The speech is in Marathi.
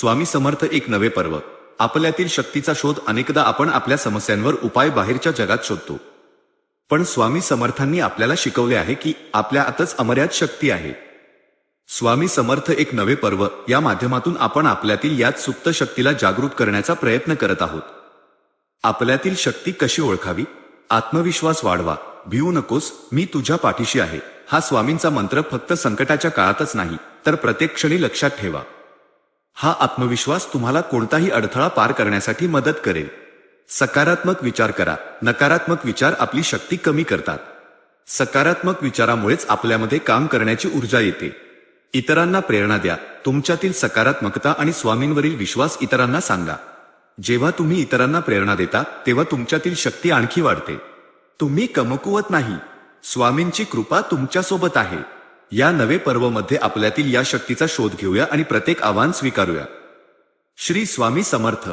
स्वामी समर्थ एक नवे पर्व. आपल्यातील शक्तीचा शोध. अनेकदा आपण आपल्या समस्यांवर उपाय बाहेरच्या जगात शोधतो, पण स्वामी समर्थांनी आपल्याला शिकवले आहे की आपल्या आतच अमर्याद शक्ती आहे. स्वामी समर्थ एक नवे पर्व या माध्यमातून आपण आपल्यातील याच सुप्त शक्तीला जागृत करण्याचा प्रयत्न करत आहोत. आपल्यातील शक्ती कशी ओळखावी? आत्मविश्वास वाढवा. भिवू नकोस, मी तुझ्या पाठीशी आहे. हा स्वामींचा मंत्र फक्त संकटाच्या काळातच नाही, तर प्रत्येक क्षणी लक्षात ठेवा. हा आत्मविश्वास तुम्हाला कोणताही अडथळा पार करण्यासाठी मदत करेल. सकारात्मक विचार करा. नकारात्मक विचार आपली शक्ती कमी करतात. सकारात्मक विचारामुळेच आपल्यामध्ये काम करण्याची ऊर्जा येते. इतरांना प्रेरणा द्या. तुमच्यातील सकारात्मकता आणि स्वामींवरील विश्वास इतरांना सांगा. जेव्हा तुम्ही इतरांना प्रेरणा देता तेव्हा तुमच्यातील शक्ती आणखी वाढते. तुम्ही कमकुवत नाही. स्वामींची कृपा तुमच्यासोबत आहे. या नवे पर्वमध्ये आपल्यातील या शक्तीचा शोध घेऊया आणि प्रत्येक आव्हान स्वीकारूया. श्री स्वामी समर्थ.